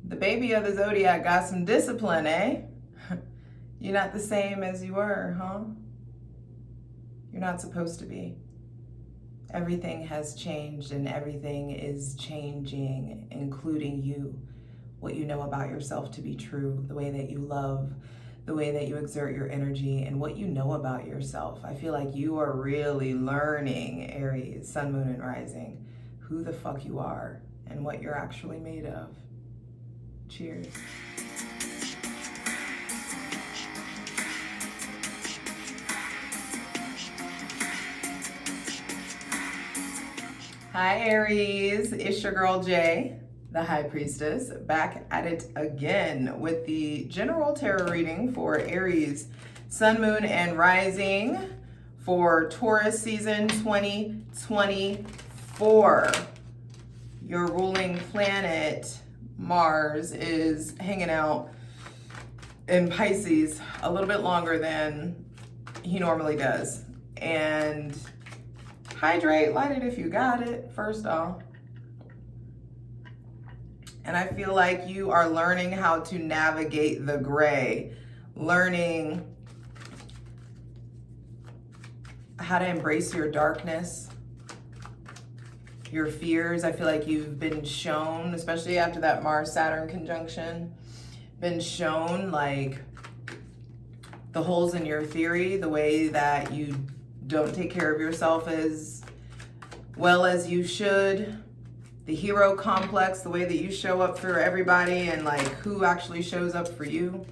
The baby of the zodiac got some discipline, eh? You're not the same as you were, huh? You're not supposed to be. Everything has changed and everything is changing, including you. What you know about yourself to be true, the way that you love, the way that you exert your energy, and what you know about yourself. I feel like you are really learning, Aries, Sun, Moon, and Rising, who the fuck you are and what you're actually made of. Cheers. Hi Aries, it's your girl Jay, the High Priestess, back at it again with the general tarot reading for Aries, Sun, Moon, and Rising for Taurus season 2024. Your ruling planet, Mars, is hanging out in Pisces a little bit longer than he normally does. And hydrate, light it if you got it, first off. And I feel like you are learning how to navigate the gray, learning how to embrace your darkness, your fears. I feel like you've been shown, especially after that Mars-Saturn conjunction, been shown like the holes in your theory, the way that you don't take care of yourself as well as you should, the hero complex, the way that you show up for everybody and like who actually shows up for you.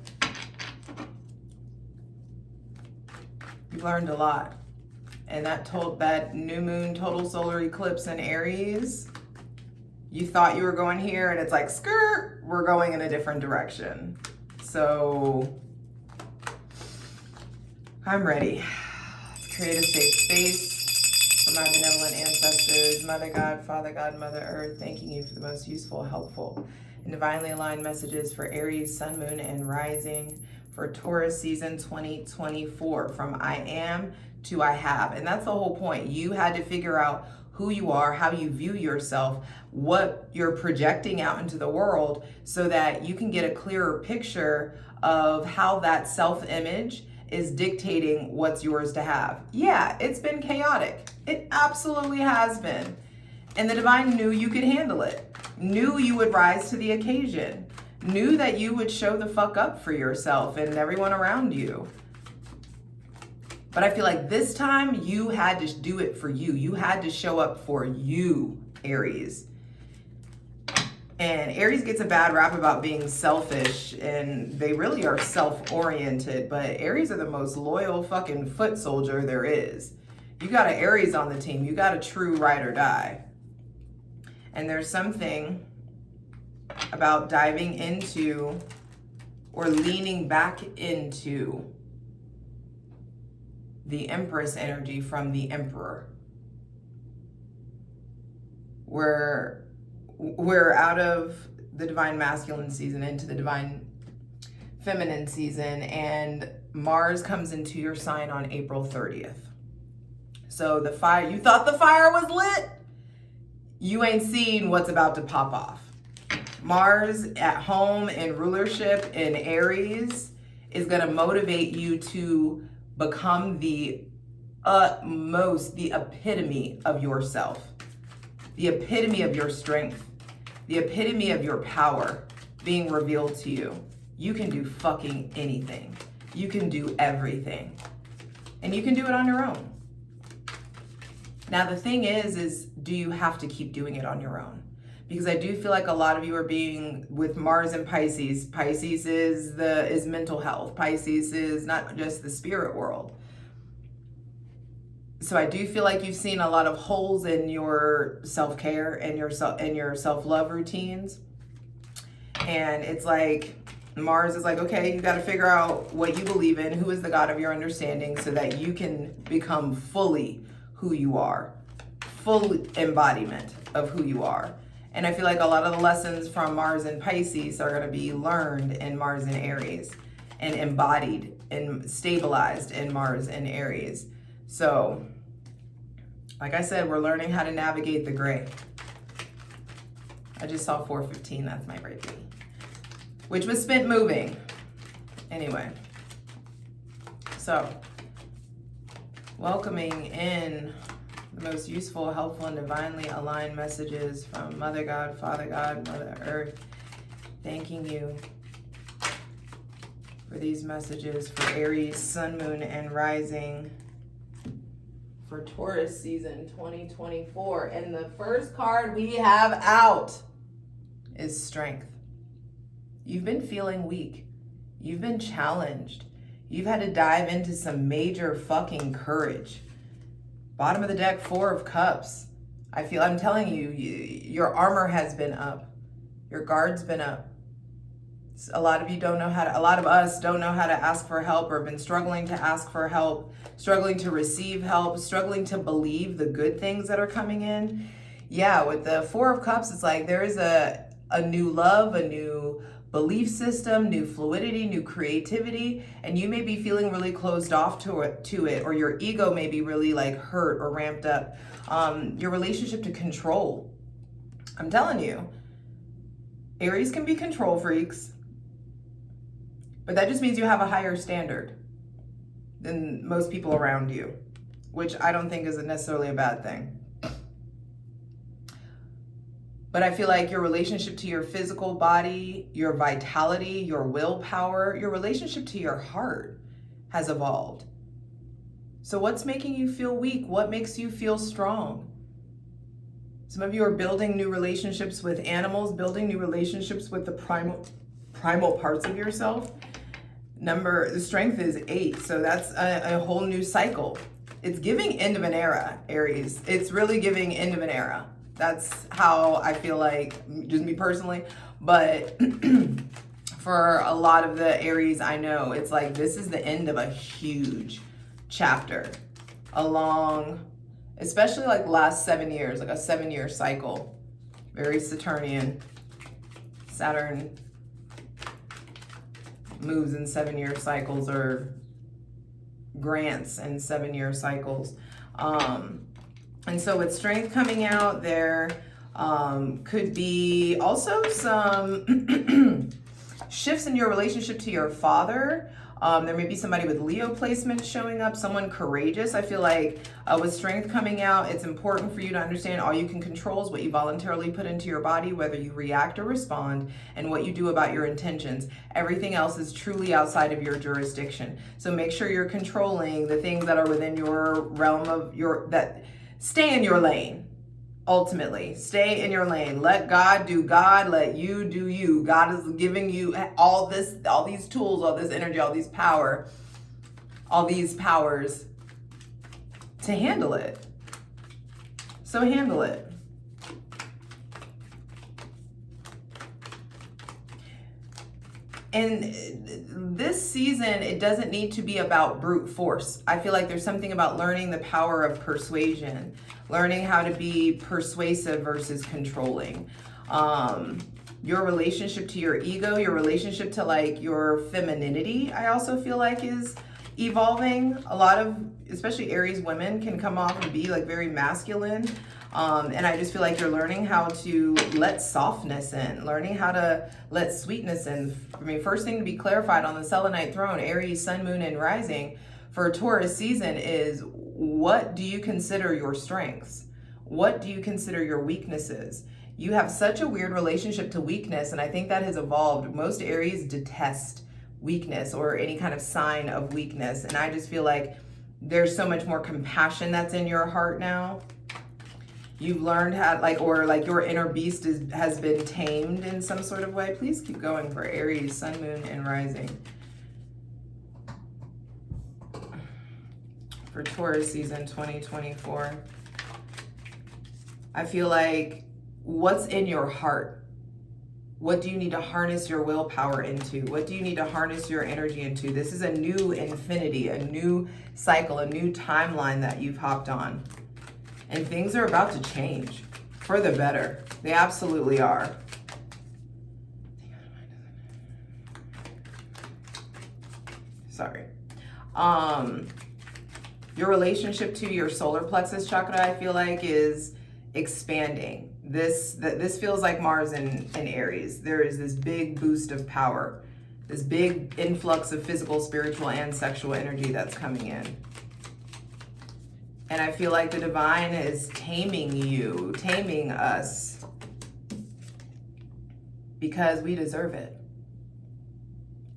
You've learned a lot. And that new moon total solar eclipse in Aries, you thought you were going here and it's like, skirt, we're going in a different direction. So I'm ready. Let's create a safe space for my benevolent ancestors, Mother God, Father God, Mother Earth, thanking you for the most useful, helpful, and divinely aligned messages for Aries, Sun, Moon, and Rising for Taurus season 2024, from I am to I have. And that's the whole point. You had to figure out who you are, how you view yourself, what you're projecting out into the world, so that you can get a clearer picture of how that self-image is dictating what's yours to have. Yeah, it's been chaotic. It absolutely has been. And the divine knew you could handle it, knew you would rise to the occasion, knew that you would show the fuck up for yourself and everyone around you. But I feel like this time you had to do it for you. You had to show up for you, Aries. And Aries gets a bad rap about being selfish, and they really are self-oriented, but Aries are the most loyal fucking foot soldier there is. You got an Aries on the team. You got a true ride or die. And there's something about diving into or leaning back into the Empress energy from the Emperor. We're out of the divine masculine season into the divine feminine season, and Mars comes into your sign on April 30th. So the fire, you thought the fire was lit? You ain't seen what's about to pop off. Mars at home in rulership in Aries is going to motivate you to become the utmost, the epitome of yourself, the epitome of your strength, the epitome of your power being revealed to you. You can do fucking anything. You can do everything. And you can do it on your own. Now the thing is do you have to keep doing it on your own? Because I do feel like a lot of you are being, with Mars and Pisces, Pisces is mental health. Pisces is not just the spirit world. So I do feel like you've seen a lot of holes in your self-care and your self-love routines. And it's like, Mars is like, okay, you got to figure out what you believe in, who is the God of your understanding, so that you can become fully who you are, full embodiment of who you are. And I feel like a lot of the lessons from Mars and Pisces are going to be learned in Mars and Aries, and embodied and stabilized in Mars and Aries. So, like I said, we're learning how to navigate the gray. I just saw 415, that's my birthday. which was spent moving. Anyway, so welcoming in the most useful, helpful, and divinely aligned messages from Mother God, Father God, Mother Earth. Thanking you for these messages for Aries, Sun, Moon, and Rising for Taurus season 2024. And the first card we have out is Strength. You've been feeling weak. You've been challenged. You've had to dive into some major fucking courage. Bottom of the deck, 4 of Cups. I'm telling you, your armor has been up. Your guard's been up. A lot of us don't know how to ask for help, or have been struggling to ask for help, struggling to receive help, struggling to believe the good things that are coming in. Yeah, with the 4 of Cups, it's like there is a new love, a new belief system, new fluidity, new creativity, and you may be feeling really closed off to it, or your ego may be really like hurt or ramped up. Your relationship to control. I'm telling you, Aries can be control freaks, but that just means you have a higher standard than most people around you, which I don't think is necessarily a bad thing. But I feel like your relationship to your physical body, your vitality, your willpower, your relationship to your heart has evolved. So what's making you feel weak? What makes you feel strong? Some of you are building new relationships with animals, building new relationships with the primal parts of yourself. The strength is 8, so that's a whole new cycle. It's giving end of an era, Aries. It's really giving end of an era. That's how I feel like, just me personally. But for a lot of the Aries I know, it's like this is the end of a huge chapter along, especially like last 7 years, like a 7-year cycle. Very Saturnian. Saturn moves in 7-year cycles, or grants in 7-year cycles. And so with Strength coming out, there could be also some shifts in your relationship to your father. There may be somebody with Leo placement showing up, someone courageous. I feel like with Strength coming out, it's important for you to understand all you can control is what you voluntarily put into your body, whether you react or respond, and what you do about your intentions. Everything else is truly outside of your jurisdiction. So make sure you're controlling the things that are within your realm of that stay in your lane. Ultimately, stay in your lane. Let God do God. Let you do you. God is giving you all these tools, all this energy, all these powers to handle it. So handle it. And this season, it doesn't need to be about brute force. I feel like there's something about learning the power of persuasion, learning how to be persuasive versus controlling. Your relationship to your ego, your relationship to like your femininity, I also feel like is evolving. A lot of, especially Aries women, can come off and be like very masculine. And I just feel like you're learning how to let softness in, learning how to let sweetness in. I mean, first thing to be clarified on the Selenite throne, Aries, Sun, Moon, and Rising for Taurus season is, what do you consider your strengths? What do you consider your weaknesses? You have such a weird relationship to weakness, and I think that has evolved. Most Aries detest weakness or any kind of sign of weakness, and I just feel like there's so much more compassion that's in your heart now. You've learned how, your inner beast has been tamed in some sort of way. Please keep going for Aries, Sun, Moon, and Rising. For Taurus season 2024. I feel like, what's in your heart? What do you need to harness your willpower into? What do you need to harness your energy into? This is a new infinity, a new cycle, a new timeline that you've hopped on. And things are about to change for the better. They absolutely are. Sorry. Your relationship to your solar plexus chakra, I feel like, is expanding. This feels like Mars in Aries. There is this big boost of power, this big influx of physical, spiritual, and sexual energy that's coming in. And I feel like the divine is taming you, taming us, because we deserve it.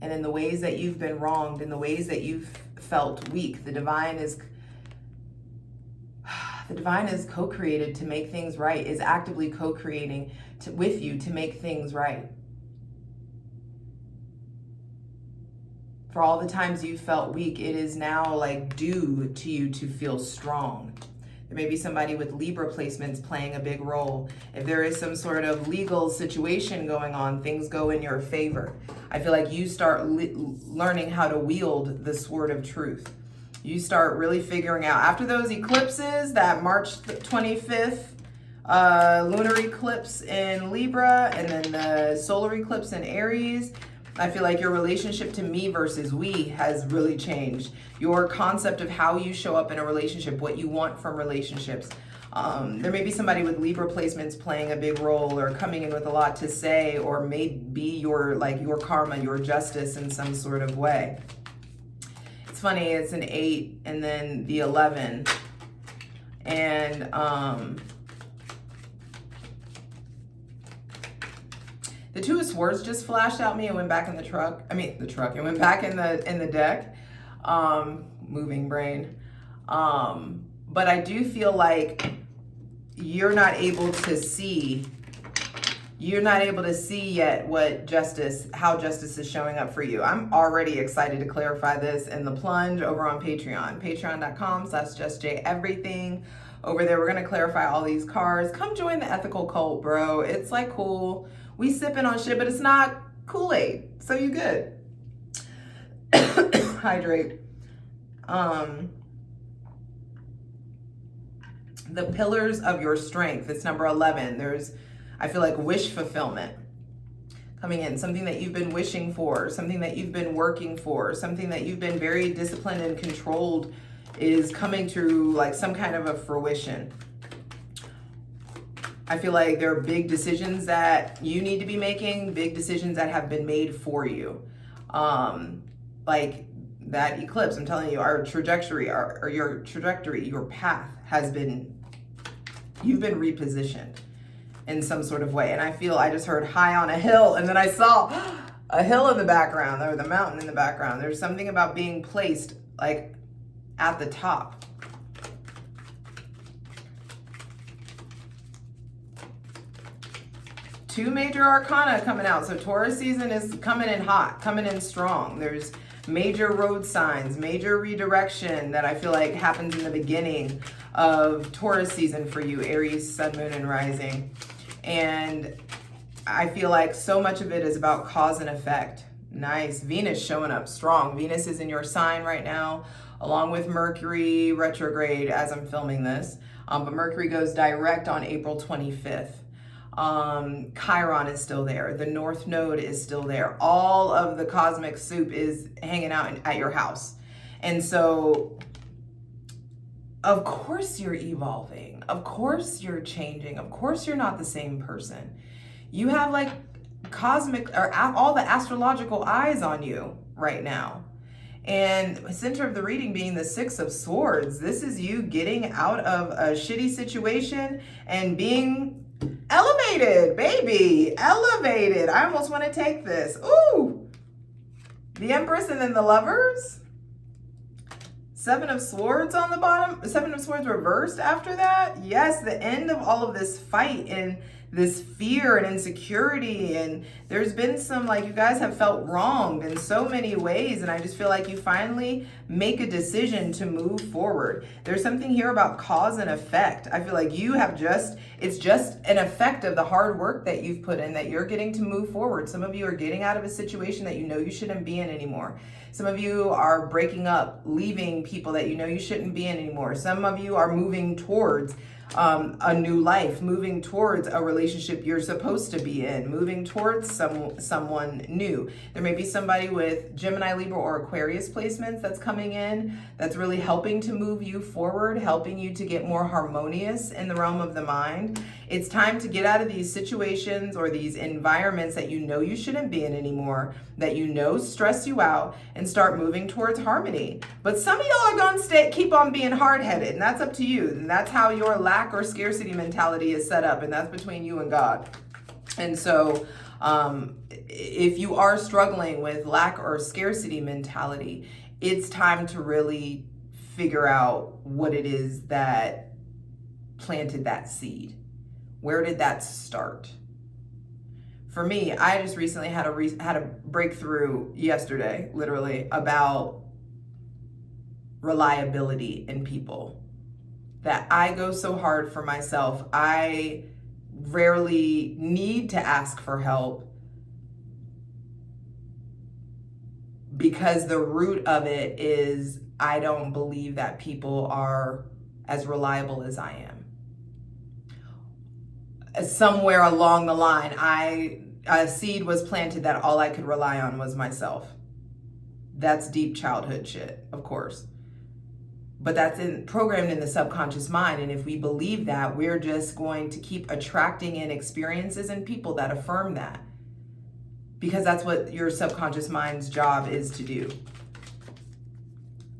And in the ways that you've been wronged, in the ways that you've felt weak, the divine is co-created to make things right, is actively co-creating with you to make things right. For all the times you felt weak, it is now like due to you to feel strong. There may be somebody with Libra placements playing a big role. If there is some sort of legal situation going on, things go in your favor. I feel like you start learning how to wield the sword of truth. You start really figuring out, after those eclipses, that March 25th lunar eclipse in Libra, and then the solar eclipse in Aries, I feel like your relationship to me versus we has really changed. Your concept of how you show up in a relationship, what you want from relationships. There may be somebody with Libra placements playing a big role or coming in with a lot to say, or may be your karma, your justice in some sort of way. It's funny, it's an 8 and then the 11. And the 2 of Swords just flashed out me and went back in the truck. It went back in the deck. Moving brain. But I do feel like you're not able to see yet how justice is showing up for you. I'm already excited to clarify this in the plunge over on Patreon. Patreon.com/JustJEverything. Over there, we're going to clarify all these cards. Come join the ethical cult, bro. It's like cool. We sipping on shit, but it's not Kool-Aid. So you good. Hydrate. The pillars of your strength. It's number 11. There's, I feel like, wish fulfillment coming in. Something that you've been wishing for, something that you've been working for, something that you've been very disciplined and controlled is coming to like some kind of a fruition. I feel like there are big decisions that you need to be making, big decisions that have been made for you. Like that eclipse, I'm telling you, your trajectory, your path has been, you've been repositioned in some sort of way. And I just heard high on a hill, and then I saw a hill in the background, or the mountain in the background. There's something about being placed like at the top. Two major arcana coming out. So Taurus season is coming in hot, coming in strong. There's major road signs, major redirection that I feel like happens in the beginning of Taurus season for you, Aries, Sun, Moon, and Rising. And I feel like so much of it is about cause and effect. Nice. Venus showing up strong. Venus is in your sign right now, along with Mercury retrograde as I'm filming this. But Mercury goes direct on April 25th. Chiron is still there. The North Node is still there. All of the cosmic soup is hanging out at your house. And so, of course you're evolving. Of course you're changing. Of course you're not the same person. You have like cosmic, or all the astrological eyes on you right now. And the center of the reading being the 6 of Swords. This is you getting out of a shitty situation and being elevated, baby, elevated. I almost want to take this. Ooh, the Empress and then the Lovers. 7 of Swords on the bottom. 7 of Swords reversed after that. Yes, the end of all of this fight and this fear and insecurity. And there's been some, like, you guys have felt wronged in so many ways. And I just feel like you finally make a decision to move forward. There's something here about cause and effect. I feel like you have it's just an effect of the hard work that you've put in, that you're getting to move forward. Some of you are getting out of a situation that you know you shouldn't be in anymore. Some of you are breaking up, leaving people that you know you shouldn't be in anymore. Some of you are moving towards a new life, moving towards a relationship you're supposed to be in, moving towards someone new. There may be somebody with Gemini, Libra, or Aquarius placements that's coming in that's really helping to move you forward, helping you to get more harmonious in the realm of the mind. It's time to get out of these situations or these environments that you know you shouldn't be in anymore, that you know stress you out, and start moving towards harmony. But some of y'all are gonna keep on being hard-headed, and that's up to you. And that's how your lack or scarcity mentality is set up, and that's between you and God. And so if you are struggling with lack or scarcity mentality, it's time to really figure out what it is that planted that seed. Where did that start? For me, I just recently had a breakthrough yesterday, literally, about reliability in people. That I go so hard for myself. I rarely need to ask for help because the root of it is I don't believe that people are as reliable as I am. Somewhere along the line, a seed was planted that all I could rely on was myself. That's deep childhood shit, of course. But that's programmed in the subconscious mind. And if we believe that, we're just going to keep attracting in experiences and people that affirm that. Because that's what your subconscious mind's job is to do.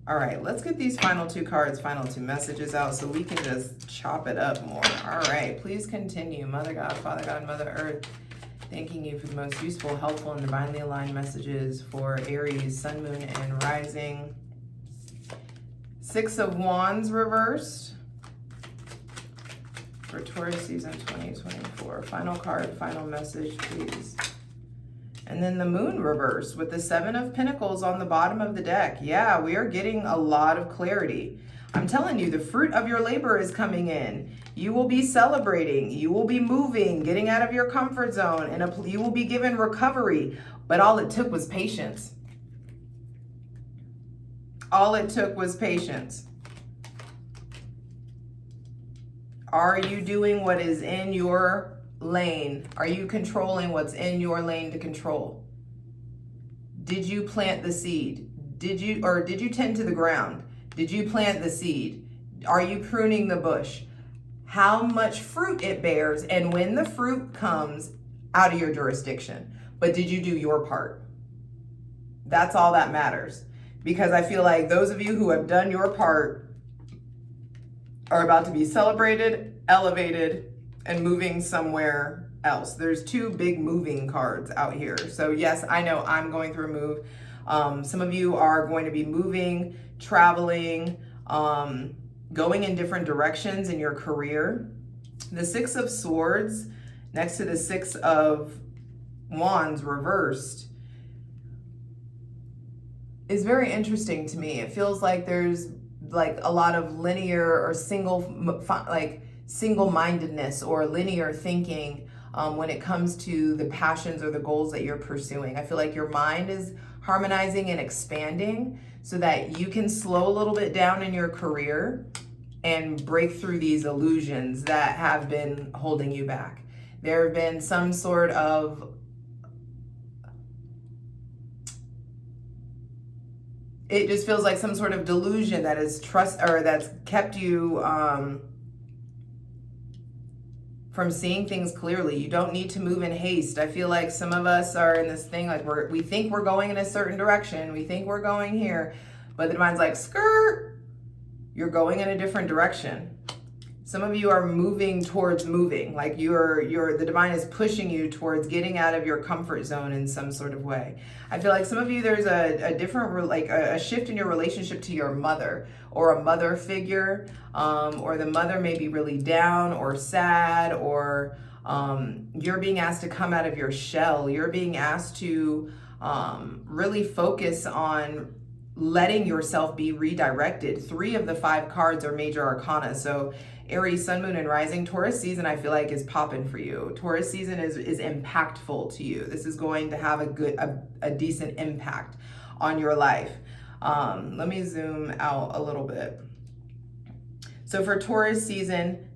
All right, let's get these final two cards, final two messages out so we can just chop it up more. All right, please continue. Mother God, Father God, Mother Earth, thanking you for the most useful, helpful, and divinely aligned messages for Aries, Sun, Moon, and Rising. Six of Wands reversed for Taurus season 2024. Final card, final message, please. And then the Moon reversed with the Seven of Pentacles on the bottom of the deck. Yeah, we are getting a lot of clarity. I'm telling you, the fruit of your labor is coming in. You will be celebrating. You will be moving, getting out of your comfort zone, and you will be given recovery. But all it took was patience. All it took was patience. Are you doing what is in your lane? Are you controlling what's in your lane to control? Did you plant the seed? Did you tend to the ground? Did you plant the seed? Are you pruning the bush? How much fruit it bears, and when the fruit comes out of your jurisdiction. But did you do your part? That's all that matters. Because I feel like those of you who have done your part are about to be celebrated, elevated, and moving somewhere else. There's two big moving cards out here. So yes, I know I'm going through a move. Some of you are going to be moving, traveling, going in different directions in your career. The Six of Swords next to the Six of Wands reversed is very interesting to me. It feels like there's like a lot of linear or single-mindedness or linear thinking when it comes to the passions or the goals that you're pursuing. I feel like your mind is harmonizing and expanding so that you can slow a little bit down in your career and break through these illusions that have been holding you back. There have been some sort of it just feels like some sort of delusion that is that's kept you from seeing things clearly. You don't need to move in haste. I feel like some of us are in this thing like we think we're going in a certain direction. We think we're going here, but the divine's like, skirt, you're going in a different direction. Some of you are moving towards moving, like the divine is pushing you towards getting out of your comfort zone in some sort of way. I feel like some of you, there's a different, like a shift in your relationship to your mother or a mother figure, or the mother may be really down or sad, or you're being asked to come out of your shell. You're being asked to really focus on letting yourself be redirected. 3 of the 5 cards are major arcana. So Aries, Sun, Moon, and Rising, Taurus season, I feel like is popping for you. Taurus season is impactful to you. This is going to have a decent impact on your life. Let me zoom out a little bit. So for Taurus season,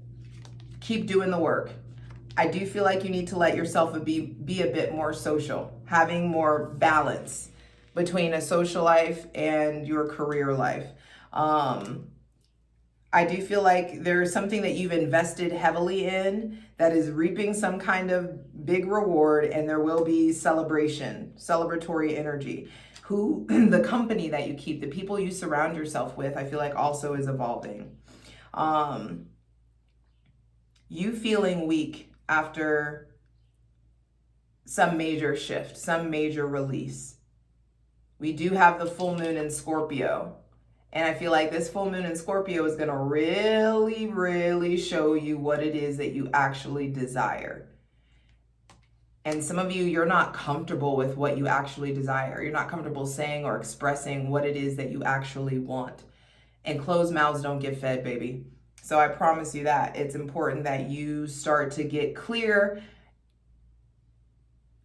keep doing the work. I do feel like you need to let yourself be a bit more social, having more balance between a social life and your career life. I do feel like there's something that you've invested heavily in that is reaping some kind of big reward, and there will be celebration, celebratory energy. The company that you keep, the people you surround yourself with, I feel like also is evolving. You feeling weak after some major shift, some major release. We do have the full moon in Scorpio. And I feel like this full moon in Scorpio is going to really, really show you what it is that you actually desire. And some of you, you're not comfortable with what you actually desire. You're not comfortable saying or expressing what it is that you actually want. And closed mouths don't get fed, baby. So I promise you that it's important that you start to get clear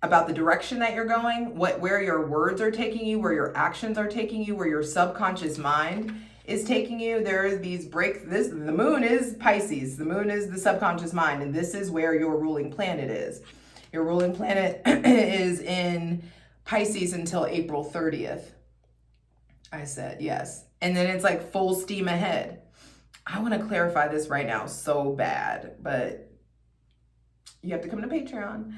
about the direction that you're going, where your words are taking you, where your actions are taking you, where your subconscious mind is taking you. There are these breaks. The moon is Pisces. The moon is the subconscious mind, and this is where your ruling planet is. Your ruling planet is in Pisces until April 30th. I said yes. And then it's like full steam ahead. I want to clarify this right now so bad, but you have to come to Patreon.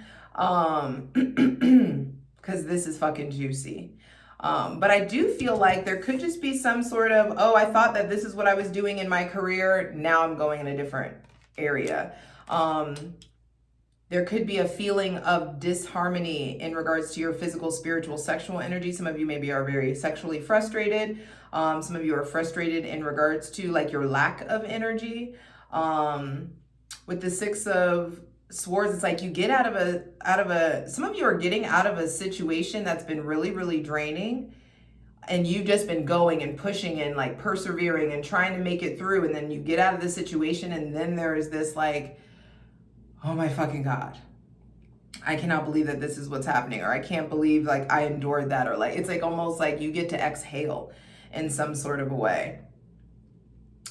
Because this is fucking juicy. But I do feel like there could just be some sort of, oh, I thought that this is what I was doing in my career. Now I'm going in a different area. There could be a feeling of disharmony in regards to your physical, spiritual, sexual energy. Some of you maybe are very sexually frustrated. Some of you are frustrated in regards to like your lack of energy. With the Six of Swords, it's like you get out of a, some of you are getting out of a situation that's been really, really draining, and you've just been going and pushing and like persevering and trying to make it through. And then you get out of the situation, and then there is this like, oh my fucking God, I cannot believe that this is what's happening. Or I can't believe like I endured that. Or like, it's like almost like you get to exhale in some sort of a way.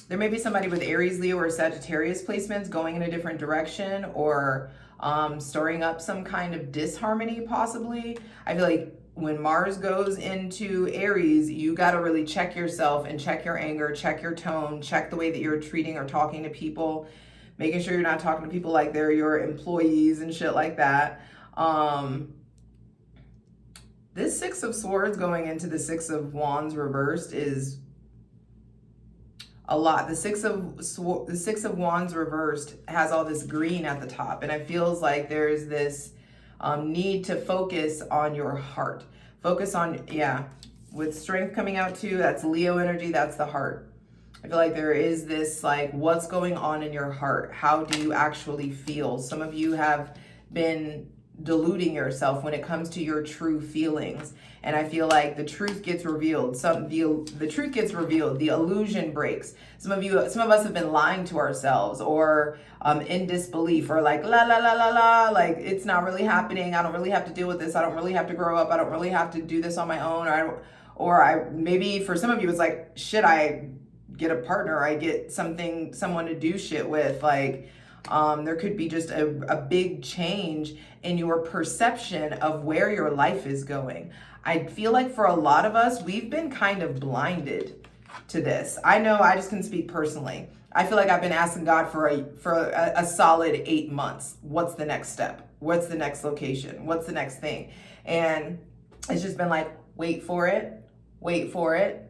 There may be somebody with Aries, Leo, or Sagittarius placements going in a different direction, or stirring up some kind of disharmony possibly. I feel like when Mars goes into Aries, you got to really check yourself and check your anger, check your tone, check the way that you're treating or talking to people, making sure you're not talking to people like they're your employees and shit like that. This Six of Swords going into the Six of Wands reversed is a lot. The Six of Wands reversed has all this green at the top, and it feels like there's this need to focus on your heart. Focus on, yeah, with Strength coming out too, that's Leo energy, that's the heart. I feel like there is this like, what's going on in your heart? How do you actually feel? Some of you have been deluding yourself when it comes to your true feelings. And I feel like the truth gets revealed. The truth gets revealed. The illusion breaks. Some of us have been lying to ourselves, or in disbelief, or like la la la la la, like it's not really happening. I don't really have to deal with this. I don't really have to grow up. I don't really have to do this on my own. Maybe for some of you it's like, shit, I get a partner. I get someone to do shit with. Like there could be just a big change in your perception of where your life is going. I feel like for a lot of us, we've been kind of blinded to this. I know I just can speak personally. I feel like I've been asking God for a solid 8 months. What's the next step? What's the next location? What's the next thing? And it's just been like, wait for it, wait for it,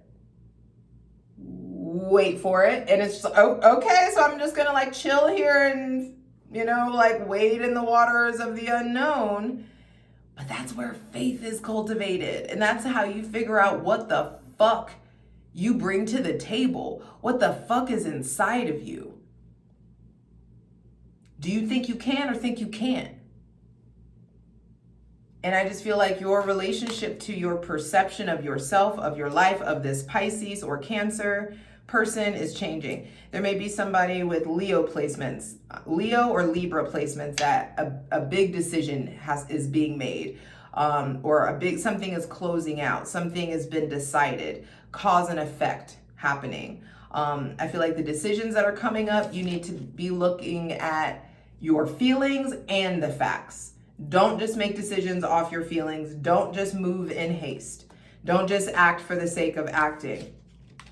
wait for it. And it's just, oh, okay, so I'm just gonna like chill here and, you know, like wade in the waters of the unknown. But that's where faith is cultivated. And that's how you figure out what the fuck you bring to the table. What the fuck is inside of you? Do you think you can or think you can't? And I just feel like your relationship to your perception of yourself, of your life, of this Pisces or Cancer person is changing. There may be somebody with Leo placements, Leo or Libra placements, that a big decision is being made, or something is closing out, something has been decided, cause and effect happening. I feel like the decisions that are coming up, you need to be looking at your feelings and the facts. Don't just make decisions off your feelings. Don't just move in haste. Don't just act for the sake of acting.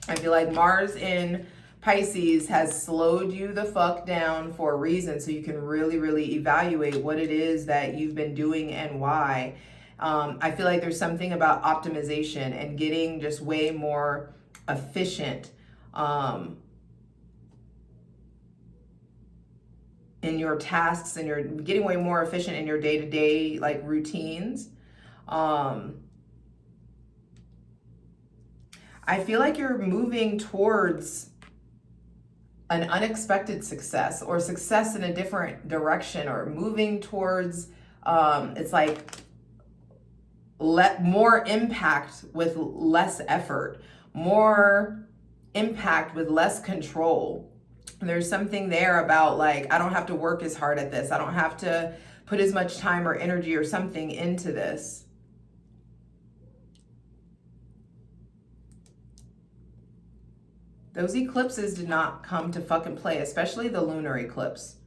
I feel like Mars in Pisces has slowed you the fuck down for a reason, so you can really, really evaluate what it is that you've been doing and why. I feel like there's something about optimization and getting just way more efficient in your tasks, and you're getting way more efficient in your day-to-day like routines. I feel like you're moving towards an unexpected success, or success in a different direction, or moving towards, it's like more impact with less effort, more impact with less control. There's something there about like, I don't have to work as hard at this. I don't have to put as much time or energy or something into this. Those eclipses did not come to fucking play, especially the lunar eclipse.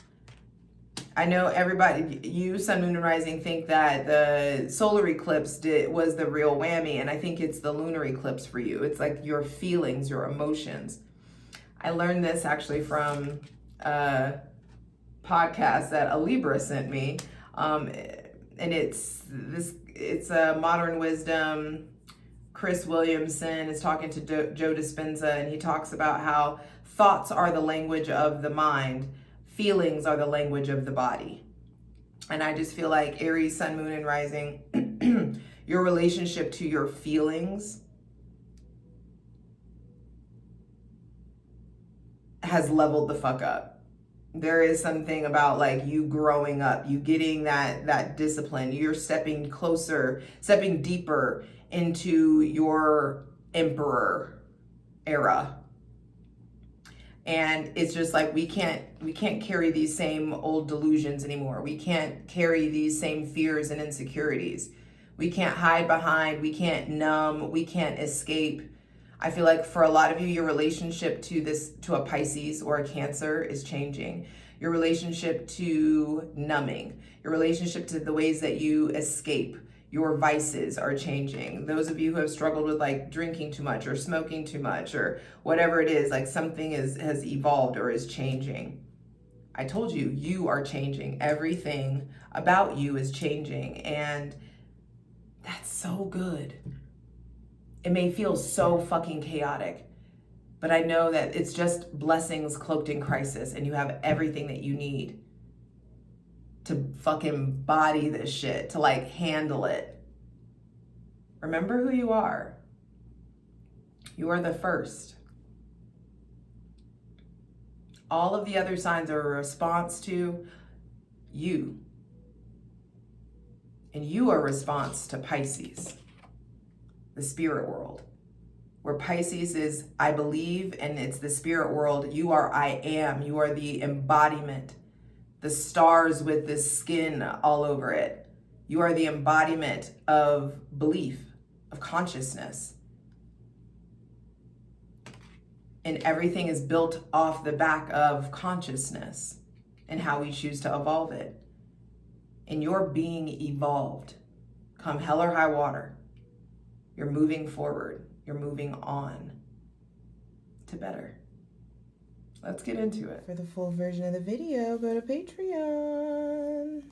I know everybody, you, Sun, Moon, and Rising, think that the solar eclipse was the real whammy, and I think it's the lunar eclipse for you. It's like your feelings, your emotions. I learned this actually from a podcast that a Libra sent me, and it's a Modern Wisdom. Chris Williamson is talking to Joe Dispenza, and he talks about how thoughts are the language of the mind, feelings are the language of the body. And I just feel like Aries, Sun, Moon, and Rising, your relationship to your feelings has leveled the fuck up. There is something about like you growing up, you getting that discipline, you're stepping closer, stepping deeper into your emperor era. And it's just like we can't carry these same old delusions anymore. We can't carry these same fears and insecurities. We can't hide behind, we can't numb, we can't escape. I feel like for a lot of you, your relationship to a Pisces or a Cancer is changing. Your relationship to numbing, your relationship to the ways that you escape, your vices are changing. Those of you who have struggled with like drinking too much or smoking too much or whatever it is, like something has evolved or is changing. I told you, you are changing. Everything about you is changing, and that's so good. It may feel so fucking chaotic, but I know that it's just blessings cloaked in crisis, and you have everything that you need to fucking body this shit, to like handle it. Remember who you are. You are the first. All of the other signs are a response to you. And you are a response to Pisces, the spirit world. Where Pisces is I believe, and it's the spirit world. You are I am. You are the embodiment. The stars with the skin all over it. You are the embodiment of belief, of consciousness. And everything is built off the back of consciousness and how we choose to evolve it. And you're being evolved. Come hell or high water. You're moving forward. You're moving on to better. Let's get into it. For the full version of the video, go to Patreon.